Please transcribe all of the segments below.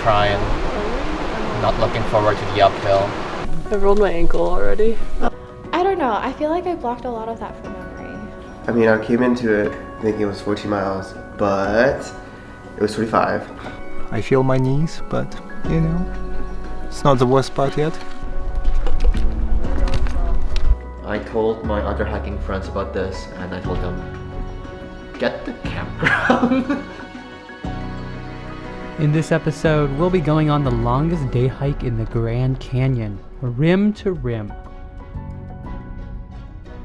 crying. Not looking forward to the uphill. I rolled my ankle already. I don't know. I feel like I blocked a lot of that from memory. I mean, I came into it thinking it was 14 miles, but it was 25. I feel my knees, but you know, it's not the worst part yet. I told my other hiking friends about this and I told them, get the campground. In this episode, we'll be going on the longest day hike in the Grand Canyon, rim to rim.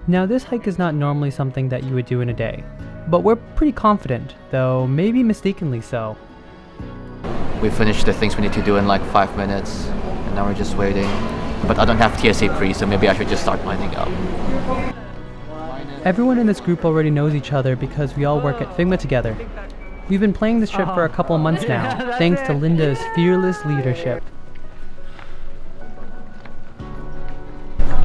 Now, this hike is not normally something that you would do in a day, but we're pretty confident, though maybe mistakenly so. We finished the things we need to do in like 5 minutes and now we're just waiting. But I don't have TSA pre, so maybe I should just start lining up. Everyone in this group already knows each other because we all work at Figma together. We've been playing this trip for a couple months now, thanks to Linda's fearless leadership.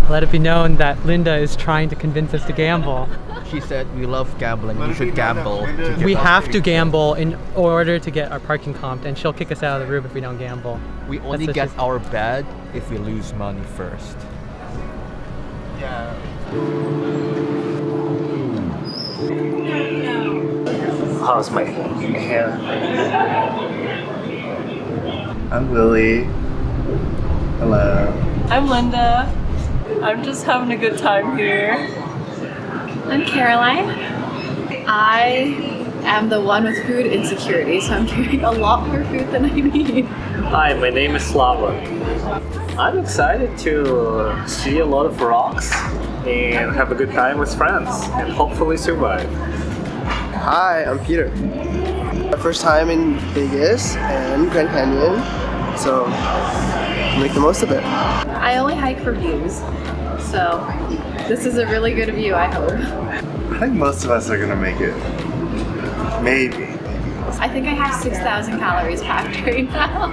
Let it be known that Linda is trying to convince us to gamble. She said we love gambling, we should gamble. We have to gamble in order to get our parking comped, and she'll kick us out of the room if we don't gamble. We only get our bed if we lose money first. Yeah. How's my hair? I'm Willie. Hello. I'm Linda. I'm just having a good time here. I'm Caroline. I am the one with food insecurity, so I'm carrying a lot more food than I need. Hi, my name is Slava. I'm excited to see a lot of rocks and have a good time with friends and hopefully survive. Hi, I'm Peter. My first time in Vegas and Grand Canyon, so make the most of it. I only hike for views, so this is a really good view, I hope. I think most of us are gonna make it. Maybe. I think I have 6,000 calories packed right now.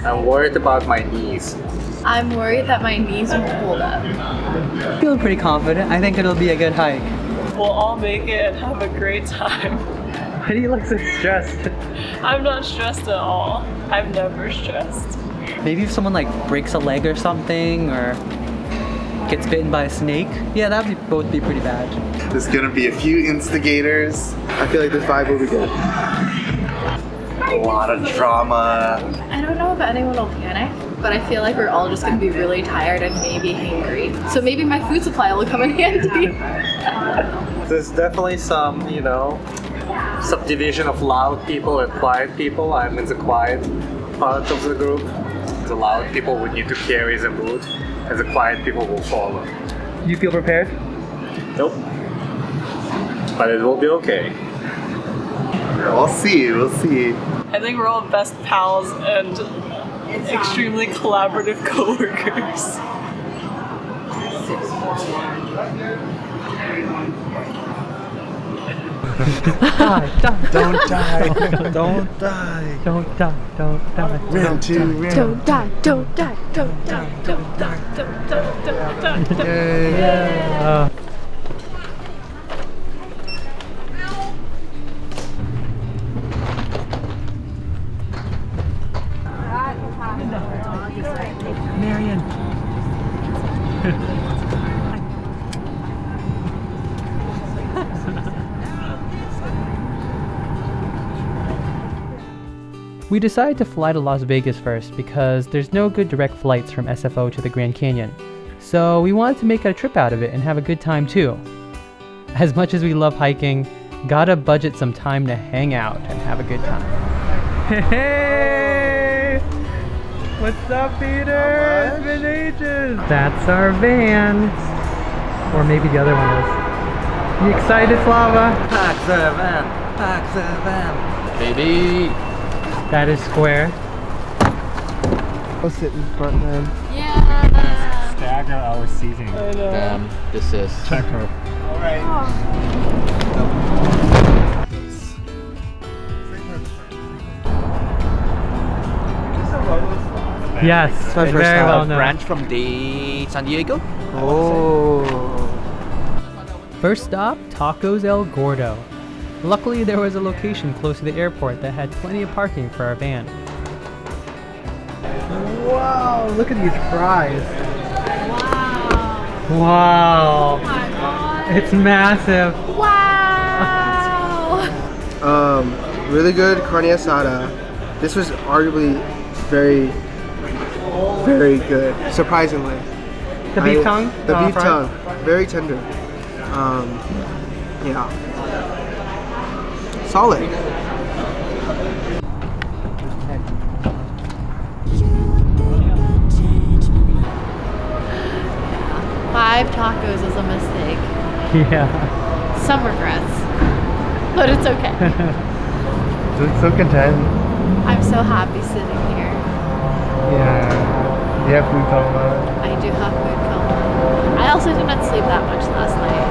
I'm worried about my knees. I'm worried that my knees won't hold up. I feel pretty confident. I think it'll be a good hike. We'll all make it and have a great time. Why do you look so stressed? I'm not stressed at all. I'm never stressed. Maybe if someone like breaks a leg or something, or gets bitten by a snake. Yeah, that would both be pretty bad. There's gonna be a few instigators. I feel like this vibe will be good. A lot of drama. I don't know if anyone will panic, but I feel like we're all just gonna be really tired and maybe hangry. So maybe my food supply will come in handy. There's definitely some, you know, subdivision of loud people and quiet people. I'm in the quiet part of the group. The loud people would need to carry the mood, and the quiet people will follow. Do you feel prepared? Nope. But it will be okay. We'll see, we'll see. I think we're all best pals and extremely collaborative coworkers. Don't die, don't die. Don't die, don't die. Round two, round. Don't die, don't die, don't die, don't die, don't die, don't die, don't die. Yeah. Marion. We decided to fly to Las Vegas first because there's no good direct flights from SFO to the Grand Canyon. So we wanted to make a trip out of it and have a good time too. As much as we love hiking, gotta budget some time to hang out and have a good time. Hey! What's up, Peter? It's been ages! That's our van. Or maybe the other one is. You excited, Slava? Pack the van, pack the van. Baby! That is square. I'll sit in front then. Yeah. Stagger our seating. I know. Damn, this is... Checker. Yes, my first very time. well known. Branch from the San Diego. Oh. First stop, Tacos El Gordo. Luckily, there was a location close to the airport that had plenty of parking for our van. Wow, look at these fries. Wow. Wow. Oh my god. It's massive. Wow. Really good carne asada. This was arguably very, very good. Surprisingly. The beef tongue? The beef fries? tongue, very tender. Yeah. Solid. 5 tacos is a mistake. Yeah. Some regrets. But it's okay. You look so content. I'm so happy sitting here. Yeah. You have food coma. I do have food coma. I also did not sleep that much last night,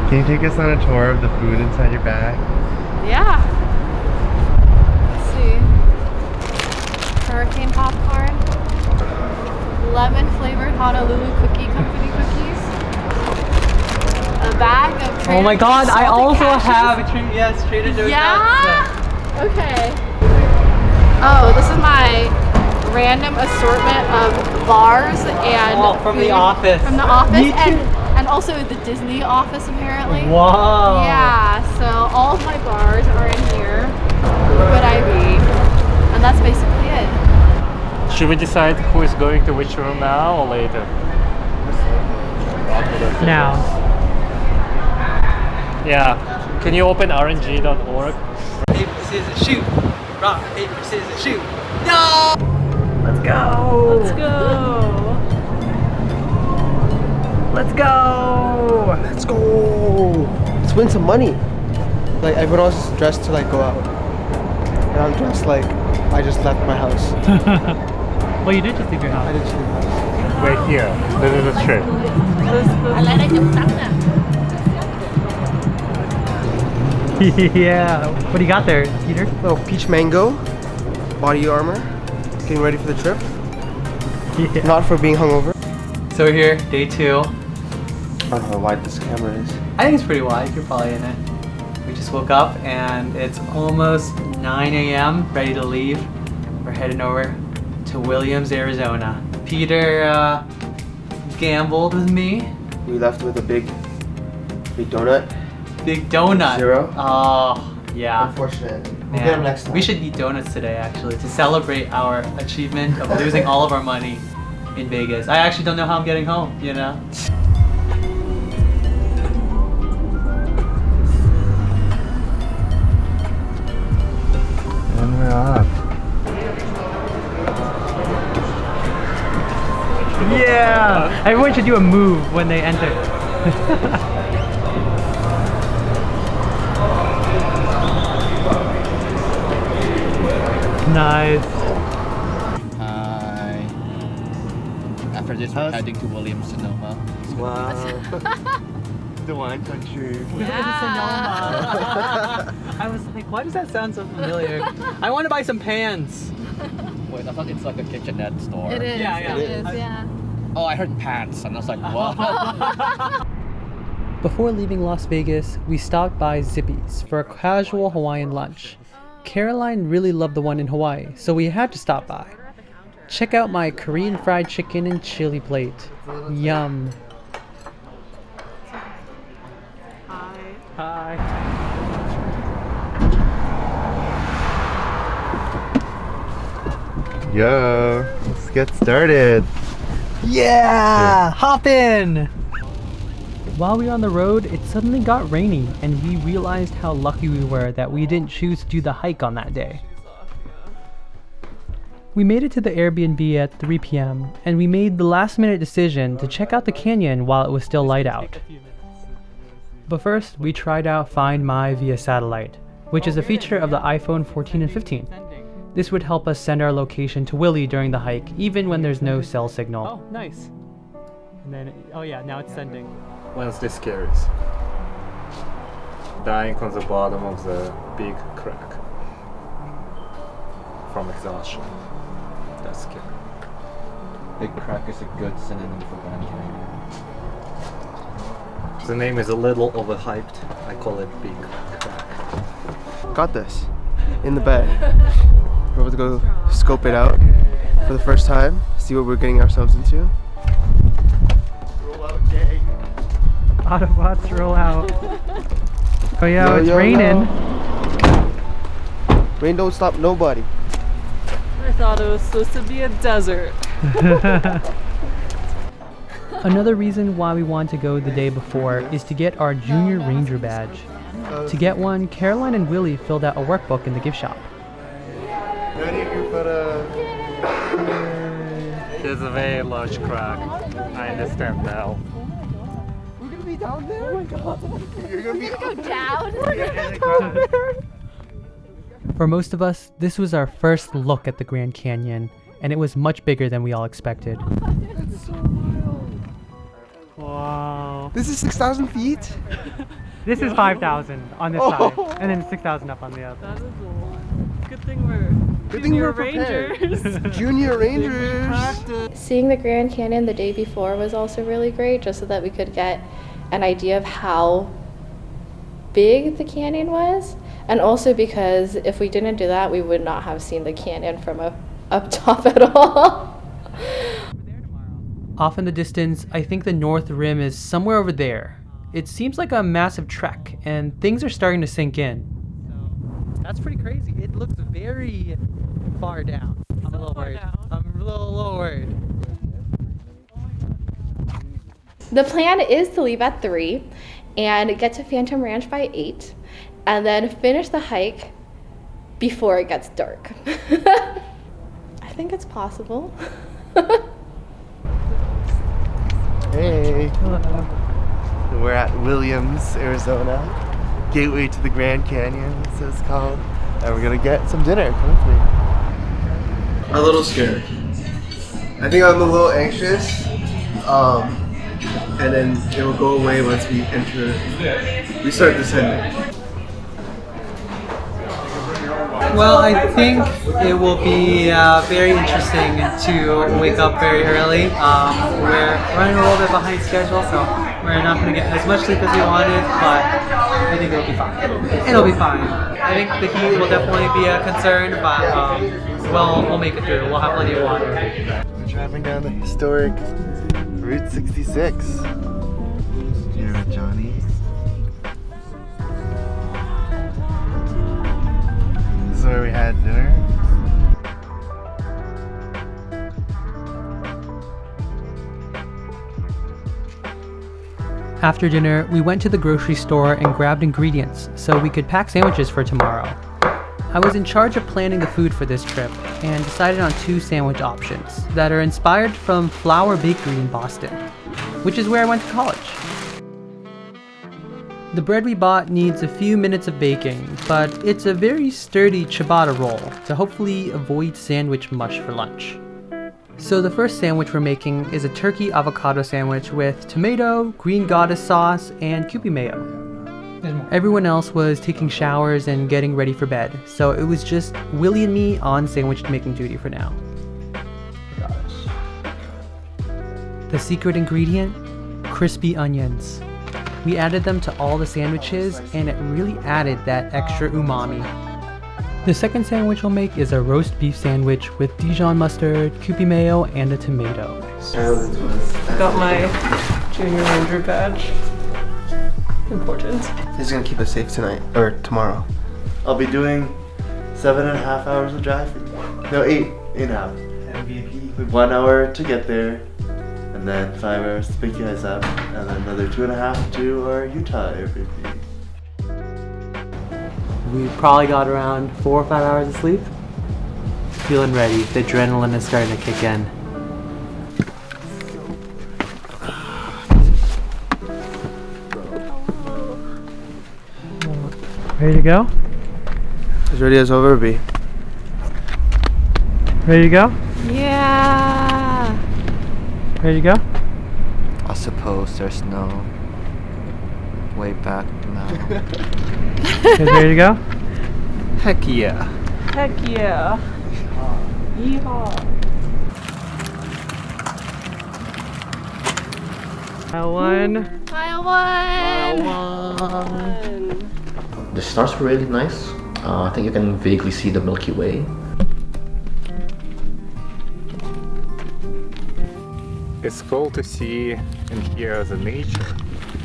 Can you take us on a tour of the food inside your bag? so yeah. Let's see. Hurricane popcorn. Lemon flavored Honolulu Cookie Company cookies. A bag of Oh my god, I salted also cashews. have Trader Joe's nuts. Yeah? Okay. Oh, this is my random assortment of bars and from the food office. From the office Me too. and also the Disney office apparently. Wow. Yeah, so all of my bars are in here. Good IV. And that's basically it. Should we decide who is going to which room now or later? Now. Yeah. Can you open rng.org? Paper, scissors, shoot. Rock, paper, scissors, shoot. No! Let's go! Let's go. Let's go! Let's go. Let's win some money. Like everyone else is dressed to like go out, and I'm dressed like I just left my house. Well, you did just leave your I house. did leave my house. Wait here. This is a trick. Yeah. What do you got there, Peter? Little peach mango, body armor. Getting ready for the trip. Yeah. Not for being hungover. So we're here, day 2. I don't know how wide this camera is. I think it's pretty wide. You're probably in it. We just woke up and it's almost 9 a.m. Ready to leave. We're heading over to Williams, Arizona. Peter gambled with me. We left with a big donut. Big donut. 0. Oh, yeah. Unfortunate. We'll Man, get them next time. we should eat donuts today actually to celebrate our achievement of losing all of our money in Vegas. I actually don't know how I'm getting home, you know? And we're off. Yeah! Everyone should do a move when they enter. Nice. Hi. After this, we're heading to Williams, Sonoma. Wow. The wine country. I was like, why does that sound so familiar? I want to buy some pans. Wait, I thought it's like a kitchenette store. It is. Yeah, yeah. It is. Yeah. Oh, I heard pants, and I was like, what? Before leaving Las Vegas, we stopped by Zippy's for a casual Hawaiian lunch. Caroline really loved the one in Hawaii, so we had to stop by. Check out my Korean fried chicken and chili plate. Yum. Hi. Yo, let's get started. Yeah! Hop in! While we were on the road, it suddenly got rainy, and we realized how lucky we were that we didn't choose to do the hike on that day. We made it to the Airbnb at 3 p.m., and we made the last-minute decision to check out the canyon while it was still light out. But first, we tried out Find My via satellite, which is a feature of the iPhone 14 and 15. This would help us send our location to Willie during the hike, even when there's no cell signal. Oh, nice. And then, oh yeah, now it's sending. Wednesday scaries. Dying on the bottom of the big crack. From exhaustion. That's scary. Big crack is a good synonym for Grand Canyon. The name is a little overhyped. I call it Big Crack. Got this. In the bag. We're about to go scope it out for the first time. See what we're getting ourselves into. Roll out, gang. Autobots roll out. Oh yeah, Yo, it's yo, raining. yo. Rain don't stop nobody. I thought it was supposed to be a desert. Another reason why we want to go the day before is to get our Junior Ranger badge. To get one, Caroline and Willie filled out a workbook in the gift shop. There's a very large crack. I understand now. We're gonna be down there? Oh my god. You're gonna be Go down. For most of us, this was our first look at the Grand Canyon, and it was much bigger than we all expected. That's so wild. Wow. This is 6,000 feet? This is 5,000 on this Oh. side, and then 6,000 up on the other. That is a lot. Good thing we're Junior Rangers. Junior Rangers. Seeing the Grand Canyon the day before was also really great, just so that we could get an idea of how big the canyon was, and also because if we didn't do that, we would not have seen the canyon from up top at all. Off in the distance, I think the North Rim is somewhere over there. It seems like a massive trek, and things are starting to sink in. So that's pretty crazy. It looks very far down. I'm a little worried. I'm a little worried. The plan is to leave at 3 and get to Phantom Ranch by 8, and then finish the hike before it gets dark. I think it's possible. Hey. We're at Williams, Arizona. Gateway to the Grand Canyon, so it's called. And we're gonna get some dinner. Come with me. I'm a little scared. I think I'm a little anxious. And then it will go away once we start descending. Well, I think it will be very interesting to wake up very early. We're running a little bit behind schedule, so we're not going to get as much sleep as we wanted, but I think it'll be fine. It'll be fine. I think the heat will definitely be a concern, but we'll make it through. We'll have plenty of water. We're driving down the historic Route 66. Here with Johnny. This is where we had dinner. After dinner, we went to the grocery store and grabbed ingredients so we could pack sandwiches for tomorrow. I was in charge of planning the food for this trip and decided on 2 sandwich options that are inspired from Flour Bakery in Boston, which is where I went to college. The bread we bought needs a few minutes of baking, but it's a very sturdy ciabatta roll to hopefully avoid sandwich mush for lunch. So the first sandwich we're making is a turkey avocado sandwich with tomato, green goddess sauce, and Kewpie mayo. Everyone else was taking showers and getting ready for bed, so it was just Willie and me on sandwich making duty for now. The secret ingredient? Crispy onions. We added them to all the sandwiches, and it really added that extra umami. The second sandwich we'll make is a roast beef sandwich with Dijon mustard, Kewpie mayo, and a tomato. Got my Junior Ranger badge. Important. This is gonna keep us safe tonight, or tomorrow. I'll be doing 7.5 hours of driving. No, 8.5. MVP. 1 hour to get there, and then 5 hours to pick you guys up, and then another 2.5 to our Utah Airbnb. We probably got around 4 or 5 hours of sleep. Feeling ready. The adrenaline is starting to kick in. Ready to go? As ready as I'll ever be. Ready to go? Yeah. Ready to go? I suppose there's no way back now. You guys ready to go? Heck yeah. Heck yeah. Yeehaw. Mile 1. Mile 1. The stars were really nice. I think you can vaguely see the Milky Way. It's cool to see and hear the nature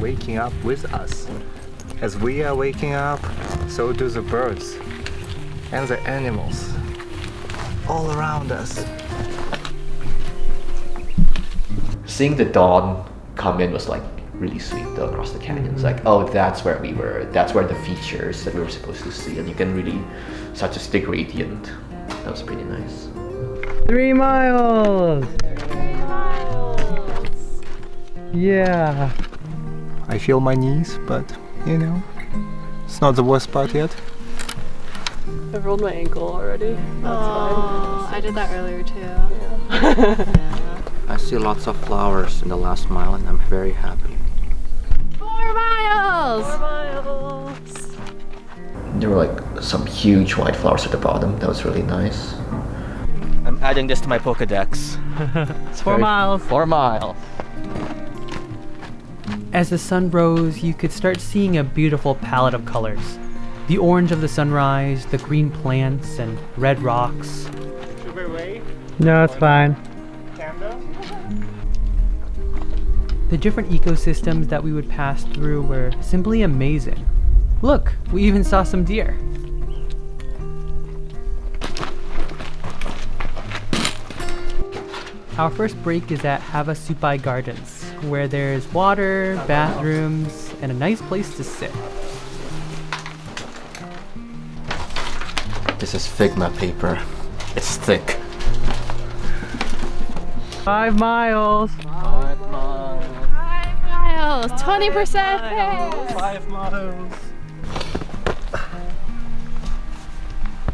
waking up with us. As we are waking up, so do the birds and the animals all around us. Seeing the dawn come in was like really sweet though, across the canyons. Like, oh, that's where we were. That's where the features that we were supposed to see, and you can really such as the gradient. That was pretty nice. 3 miles. Yeah. I feel my knees, but you know, it's not the worst part yet. I've rolled my ankle already. That's fine. I did that earlier too. I see lots of flowers in the last mile, and I'm very happy. 4 miles! 4 miles! There were like some huge white flowers at the bottom. That was really nice. I'm adding this to my Pokedex. It's 4 miles. 4 miles. As the sun rose, you could start seeing a beautiful palette of colors. The orange of the sunrise, the green plants, and red rocks. Should we wait? No, it's fine. Candle? The different ecosystems that we would pass through were simply amazing. Look, we even saw some deer. Our first break is at Havasupai Gardens, where there's water, bathrooms, and a nice place to sit. This is Figma paper. It's thick. 5 miles. 5 miles. 20% pace. 5 miles.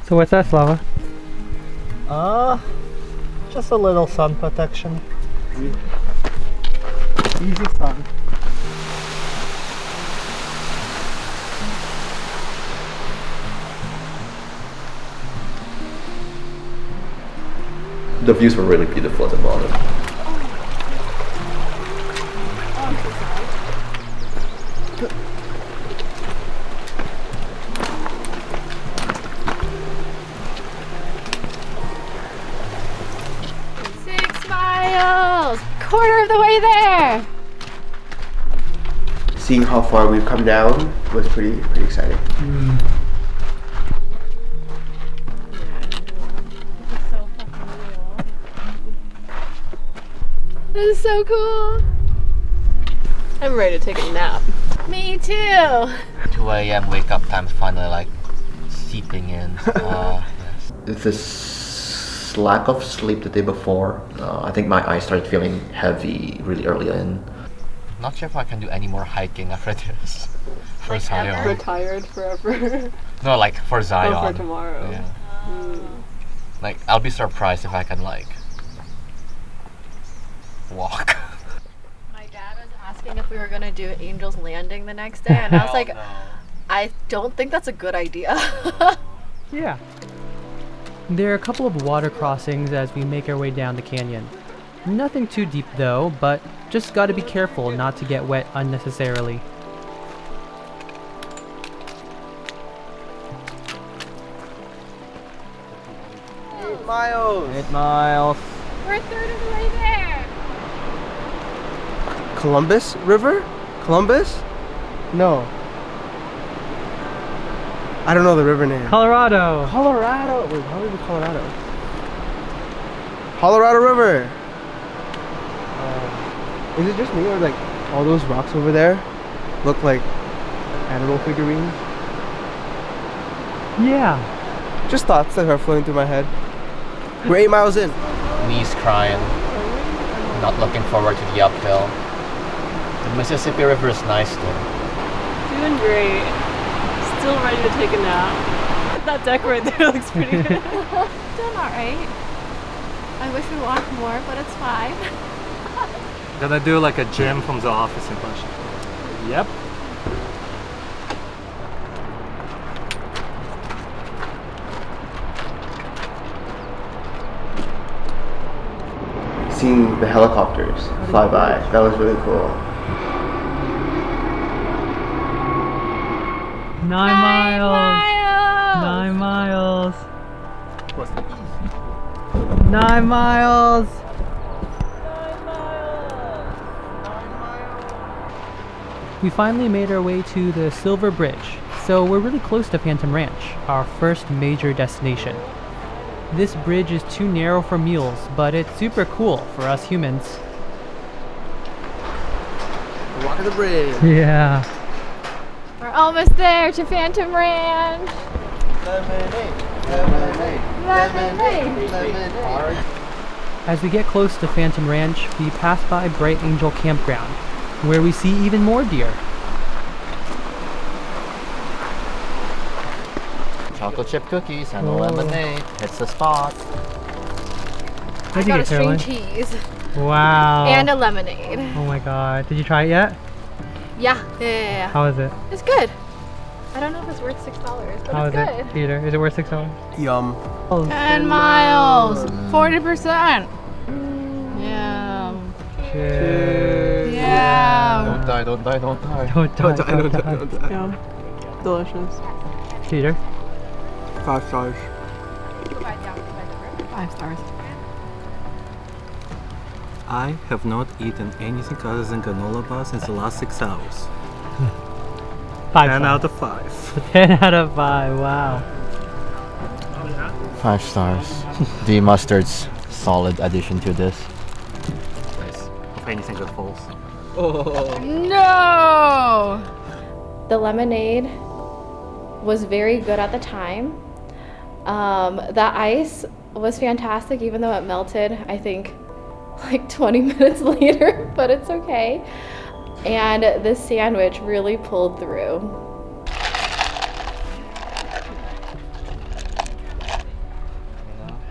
So what's that, Slava? Just a little sun protection. Easy sun. The views were really beautiful at the bottom. Quarter of the way there. Seeing how far we've come down was pretty exciting. This is so cool. I'm ready to take a nap. Me too. 2 a.m. wake up time is finally like seeping in. Yes. This lack of sleep the day before, I think my eyes started feeling heavy really early in. Not sure if I can do any more hiking after this. For Zion. Retired forever. No, like for Zion. Oh, for tomorrow. Yeah. Like, I'll be surprised if I can like walk. My dad was asking if we were gonna do Angel's Landing the next day, and I was like, I don't think that's a good idea. Yeah. There are a couple of water crossings as we make our way down the canyon. Nothing too deep though, but just gotta be careful not to get wet unnecessarily. Eight miles. We're a third of the way there. Columbus River? Columbus? No. I don't know the river name. Colorado! Colorado! Wait, how would it be Colorado? Colorado River! Is it just me or like all those rocks over there look like animal figurines? Yeah. Just thoughts that are flowing through my head. We're 8 miles in. Knees crying. Not looking forward to the uphill. The Mississippi River is nice though. Doing great. Still ready to take a nap. That deck right there looks pretty good. Doing alright. I wish we walked more, but it's fine. Gonna do like a gym from the office impression. Yep. Seeing the helicopters fly by, that was really cool. miles. 9 miles. 9 miles. We finally made our way to the Silver Bridge, so we're really close to Phantom Ranch, our first major destination. This bridge is too narrow for mules, but it's super cool for us humans. Walk of the bridge. Yeah. We're almost there to Phantom Ranch. Lemonade. As we get close to Phantom Ranch, we pass by Bright Angel Campground, where we see even more deer. Chocolate chip cookies and a lemonade. It's the spot. I got a string cheese. Wow. And a lemonade. Oh my god. Did you try it yet? Yeah. How is it? It's good. I don't know if it's worth $6, but How it's is good. it, Peter? Is it worth $6? Yum. 10 miles. 40%. Yeah. Cheers. Yeah. Don't die, don't die, don't die. Don't die. Yeah. Delicious. Peter? 5 stars. 5 stars. I have not eaten anything other than granola bars in the last 6 hours. 10 out of 5. 10 out of 5, wow. 5 stars. The mustard's solid addition to this. Nice. If anything that falls. No! The lemonade was very good at the time. The ice was fantastic, even though it melted, I think, like 20 minutes later, but it's okay. And this sandwich really pulled through.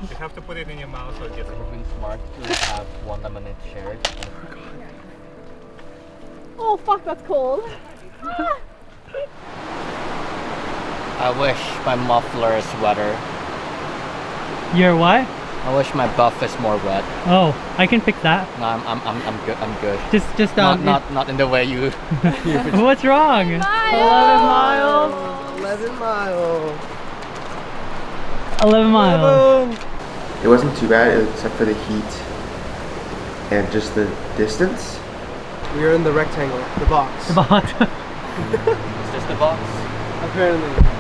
You have to put it in your mouth so it gets We've been smart to have one lemonade shared. Oh fuck, that's cold. I wish my muffler is wetter. Your what? I wish my buff is more wet. Oh, I can fix that. No, I'm good. I'm good. Just Not in the way you. What's wrong? 11 miles. 11 miles. 11 miles. It wasn't too bad except for the heat and just the distance. We were in the rectangle, the box. The box. Is this the box? Apparently.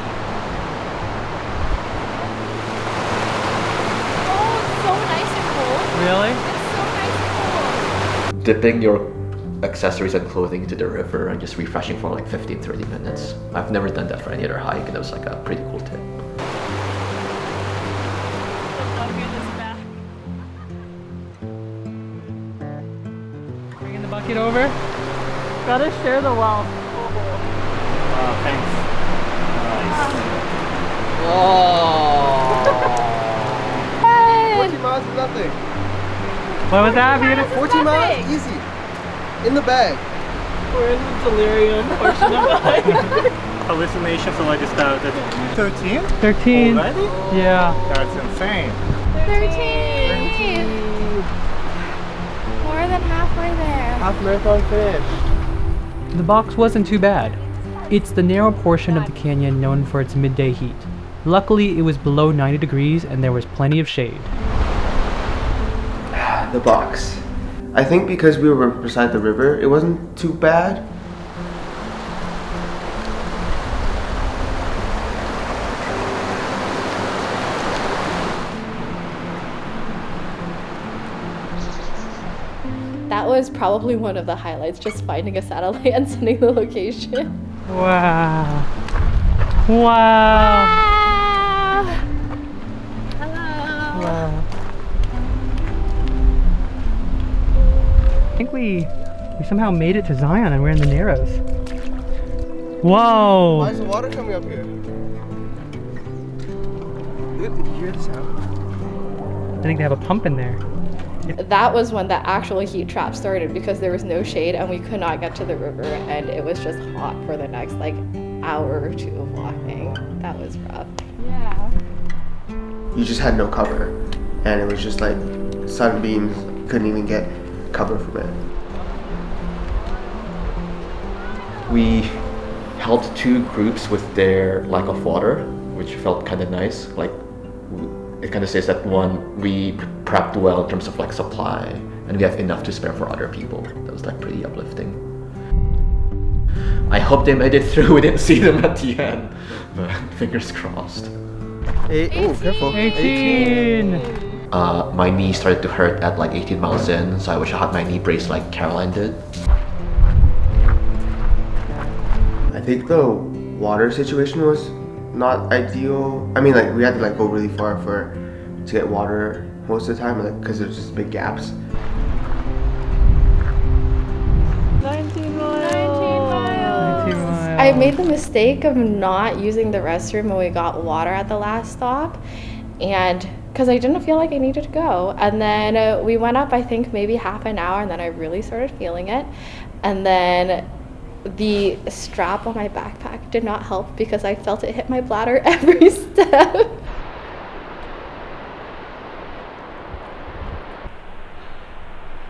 Really? Dipping your accessories and clothing into the river and just refreshing for like 15-30 minutes. I've never done that for any other hike, and it was like a pretty cool tip. Bringing the bucket over. Gotta share the wealth. Thanks. Nice. 14 miles is nothing. What was that, Peter? 14 miles, easy. In the bag. We're in the delirium portion of the hike. Hallucinations already started. 13? 13. Already? Yeah. That's insane. 13. More than halfway there. Half marathon finish. The box wasn't too bad. It's the narrow portion of the canyon known for its midday heat. Luckily, it was below 90 degrees and there was plenty of shade. The box. I think because we were beside the river, it wasn't too bad. That was probably one of the highlights, just finding a satellite and sending the location. Wow. Wow. Hello. Wow. I think we somehow made it to Zion and we're in the Narrows. Whoa! Why is the water coming up here? Did you hear the sound? I think they have a pump in there. That was when the actual heat trap started because there was no shade and we could not get to the river and it was just hot for the next like hour or two of walking. That was rough. Yeah. You just had no cover, and it was just like sunbeams, couldn't even get cover from it. We helped two groups with their lack of water, which felt kind of nice. Like, it kind of says that one, we prepped well in terms of like supply, and we have enough to spare for other people. That was like pretty uplifting. I hope they made it through. We didn't see them at the end, but fingers crossed. Oh, careful. 18! My knee started to hurt at like 18 miles in, so I wish I had my knee brace like Caroline did. I think the water situation was not ideal. I mean, like we had to like go really far to get water most of the time, like because there's just big gaps. 19 miles. 19 miles. I made the mistake of not using the restroom when we got water at the last stop, and because I didn't feel like I needed to go. And then we went up, I think maybe half an hour, and then I really started feeling it. And then the strap on my backpack did not help because I felt it hit my bladder every step.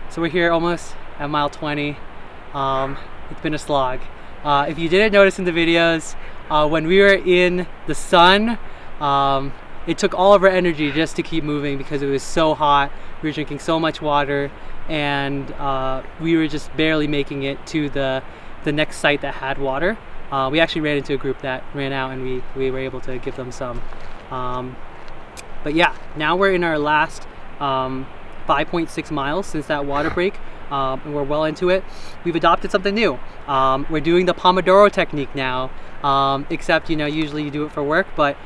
So we're here almost at mile 20. It's been a slog. If you didn't notice in the videos, when we were in the sun, it took all of our energy just to keep moving because it was so hot. We were drinking so much water, and we were just barely making it to the next site that had water. We actually ran into a group that ran out, and we were able to give them some. But yeah, now we're in our last 5.6 miles since that water break, and we're well into it. We've adopted something new. We're doing the Pomodoro technique now, except usually you do it for work, but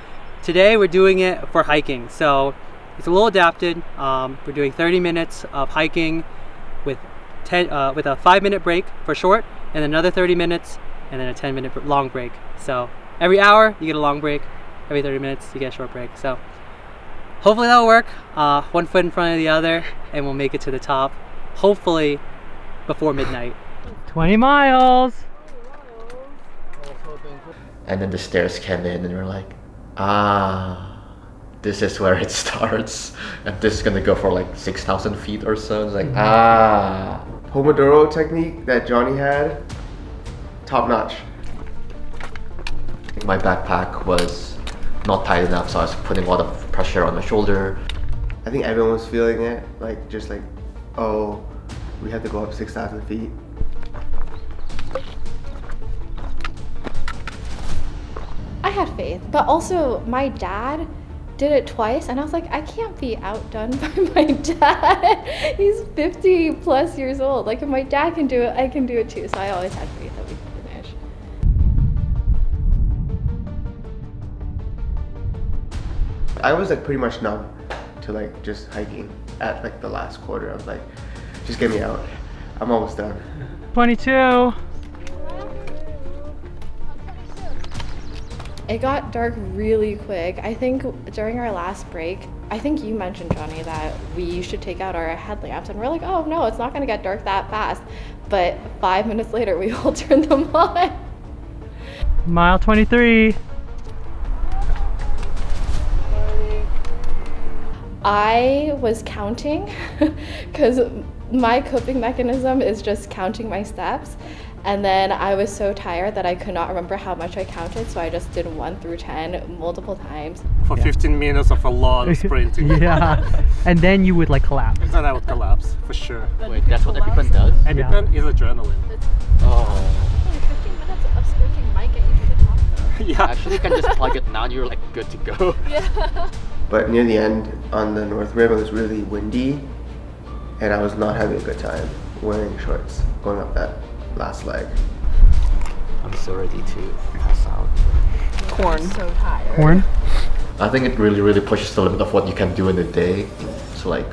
today we're doing it for hiking. So it's a little adapted. We're doing 30 minutes of hiking with a 5-minute break for short, and another 30 minutes, and then a 10-minute long break. So every hour you get a long break, every 30 minutes you get a short break. So hopefully that'll work. One foot in front of the other, and we'll make it to the top, hopefully before midnight. 20 miles! And then the stairs came in, and we're like, this is where it starts, and this is gonna go for like 6,000 feet or so. It's like, Pomodoro technique that Johnny had, top notch. My backpack was not tight enough, so I was putting a lot of pressure on my shoulder. I think everyone was feeling it, like just like, oh, we had to go up 6,000 feet. I had faith, but also my dad did it twice, and I was like, I can't be outdone by my dad. He's 50 plus years old. Like, if my dad can do it, I can do it too. So I always had faith that we could finish. I was like pretty much numb to like just hiking at like the last quarter. I was like, just get me out. I'm almost done. 22! It got dark really quick. I think during our last break, I think you mentioned, Johnny, that we should take out our headlamps, and we're like, oh no, it's not gonna get dark that fast. But 5 minutes later, we all turned them on. Mile 23! I was counting because my coping mechanism is just counting my steps. And then I was so tired that I could not remember how much I counted, so I just did 1 through 10 multiple times. For 15 minutes of a lot of sprinting. Yeah, and then you would like collapse. Then I would collapse, for sure. Wait, that's what EpiPen does? EpiPen is adrenaline. Oh. 15 minutes of sprinting might get you to the top though. Yeah. Actually, you can just plug it now and you're like good to go. Yeah. But near the end on the North Rim, it was really windy, and I was not having a good time wearing shorts going up that last leg. I'm so ready to pass out. Corn. So tired. Corn? I think it really pushes the limit of what you can do in a day. So like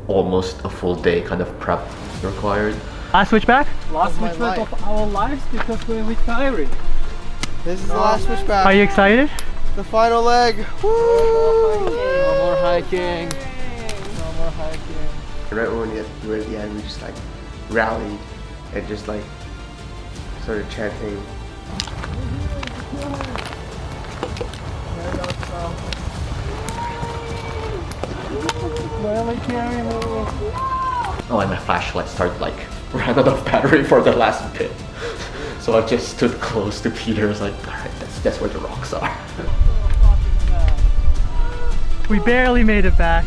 almost a full day kind of prep required. Last switchback? Last switchback of our lives because we're retiring. This is the last switchback. Are you excited? The final leg. Woo! No more hiking. No more hiking. Right when we were at the end, we just like rallied and just like started chanting. Oh, and my flashlight started like ran out of battery for the last bit. So So I just stood close to Peter. I was like, alright, that's where the rocks are. We barely made it back.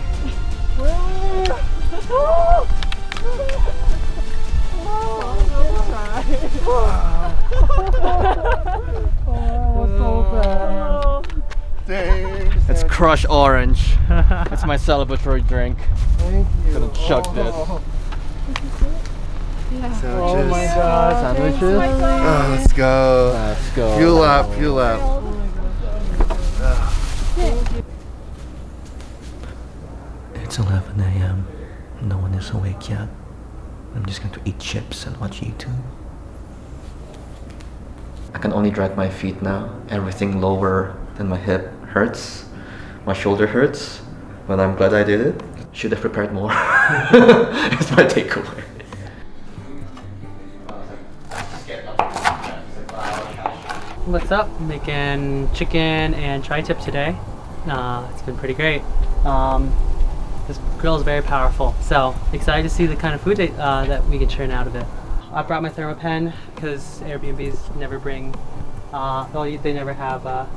Dang. It's crushed orange. It's my celebratory drink. Thank you. Gonna chug this. So Oh my god, sandwiches? Oh, let's go. Let's go. Fuel up, fuel up. It's 11 a.m. No one is awake yet. I'm just going to eat chips and watch YouTube. I can only drag my feet now. Everything lower than my hip hurts. My shoulder hurts. But I'm glad I did it. Should have prepared more. It's my takeaway. What's up? Making chicken and tri-tip today. It's been pretty great. This grill is very powerful, so excited to see the kind of food that we can churn out of it. I brought my thermopen because Airbnbs never bring, they never have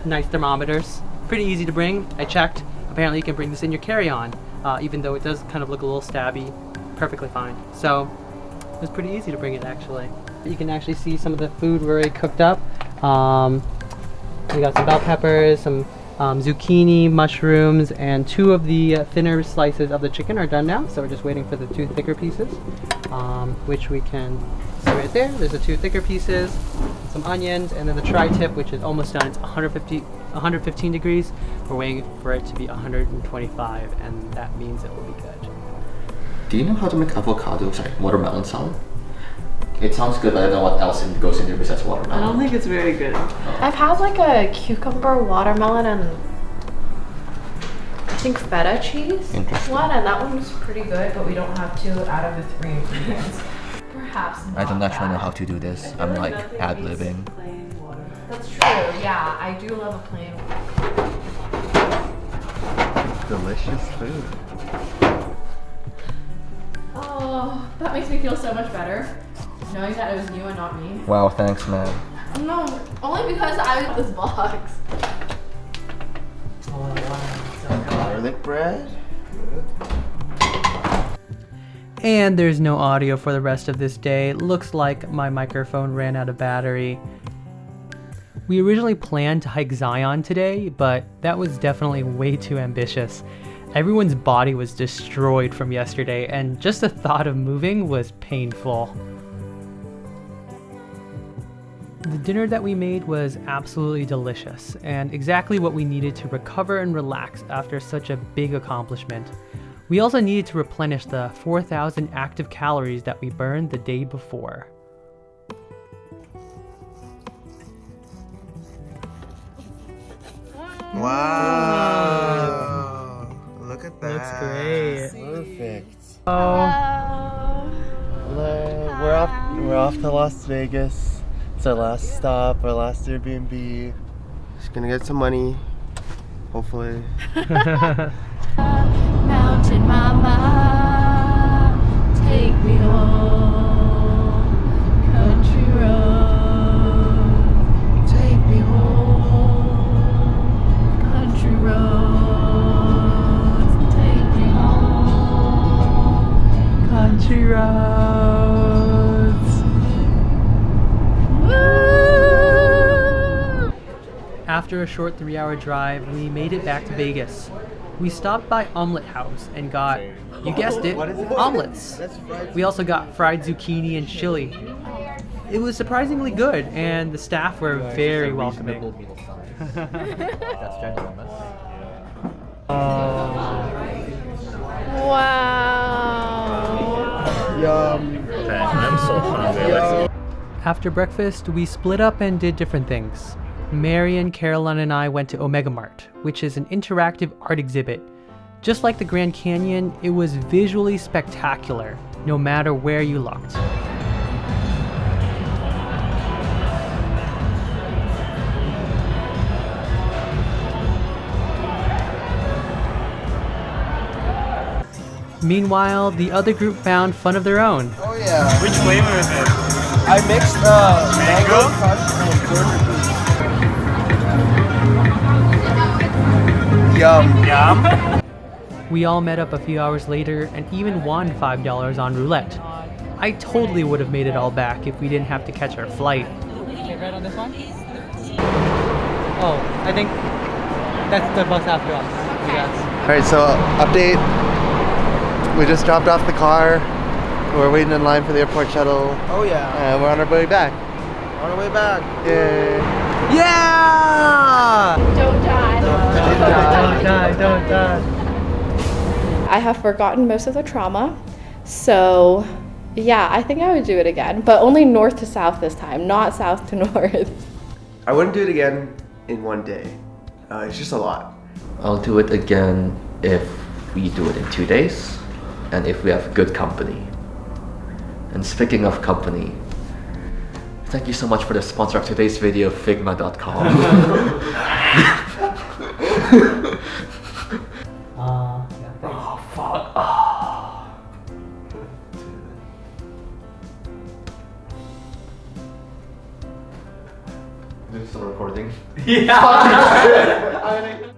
nice thermometers. Pretty easy to bring. I checked. Apparently you can bring this in your carry-on, even though it does kind of look a little stabby. Perfectly fine. So it was pretty easy to bring it actually. You can actually see some of the food we already cooked up. We got some bell peppers, some zucchini, mushrooms, and 2 of the thinner slices of the chicken are done now. So we're just waiting for the 2 thicker pieces, which we can see right there. There's the 2 thicker pieces, some onions, and then the tri-tip, which is almost done. It's 115 degrees. We're waiting for it to be 125, and that means it will be good. Do you know how to make watermelon salad? It sounds good, but I don't know what else goes in there besides watermelon. I don't think it's very good. I've had like a cucumber, watermelon, and I think feta cheese one, and that one was pretty good, but we don't have 2 out of the 3 ingredients. Perhaps not. I don't actually know how to do this. I'm like ad-libbing. That's true, yeah, I do love a plain one. Delicious food. Oh, that makes me feel so much better, knowing that it was you and not me. Wow, thanks, man. No, only because I was this box. Garlic bread. And there's no audio for the rest of this day. Looks like my microphone ran out of battery. We originally planned to hike Zion today, but that was definitely way too ambitious. Everyone's body was destroyed from yesterday, and just the thought of moving was painful. The dinner that we made was absolutely delicious, and exactly what we needed to recover and relax after such a big accomplishment. We also needed to replenish the 4,000 active calories that we burned the day before. Wow. Look at that. Looks great. Perfect. Oh. Hello. We're off to Las Vegas. It's our last stop, our last Airbnb. Just gonna get some money, hopefully. Mountain mama, take me home. Country road, take me home. Country roads, take me home. Country roads. Woo! After a short 3-hour drive, we made it back to Vegas. We stopped by Omelet House and got, you guessed it, omelets. We also got fried zucchini and chili. It was surprisingly good, and the staff were very welcoming. That's ginormous. Wow. Yum. Okay, I'm so hungry. After breakfast, we split up and did different things. Marion, Caroline, and I went to Omega Mart, which is an interactive art exhibit. Just like the Grand Canyon, it was visually spectacular, no matter where you looked. Meanwhile, the other group found fun of their own. Oh yeah. Which flavor is it? I mixed mango crunch and burger beef. Yum. We all met up a few hours later and even won $5 on roulette. I totally would have made it all back if we didn't have to catch our flight. Okay, right on this one? Oh, I think that's the bus after us, I guess. Alright, so update. We just dropped off the car. We're waiting in line for the airport shuttle. Oh yeah. And we're on our way back. On our way back. Yay. Yeah! Don't die. Don't die. I have forgotten most of the trauma, so yeah, I think I would do it again, but only north to south this time, not south to north. I wouldn't do it again in one day. It's just a lot. I'll do it again if we do it in 2 days and if we have good company. And speaking of company, thank you so much for the sponsor of today's video, Figma.com. Yeah, Oh fuck. Is this still recording? Yeah.